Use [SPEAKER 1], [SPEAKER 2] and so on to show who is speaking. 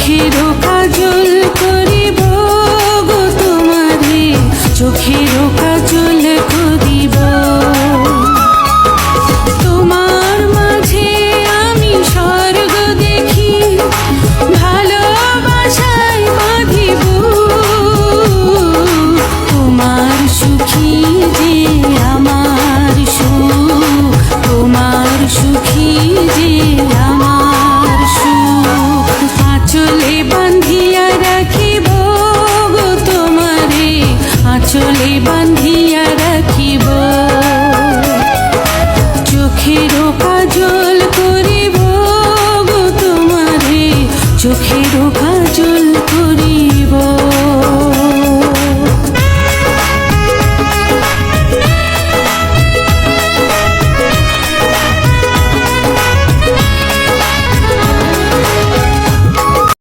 [SPEAKER 1] চোখেরও কাজল করিব গো তোমারে, চোখেরও কাজল করিব। তোমার মাঝে আমি স্বর্গ দেখি, ভালোবাসায় বাঁধিব। তোমার সুখী যে আমার সুখ, তোমার সুখী যে আমার সুখ। আঁচলে বাঁধিয়া রাখিব গো তোমারে, আঁচলে বাঁধিয়া রাখিব। চোখেরও কাজল করিব গো তোমারে, চোখেরও কাজল করিব।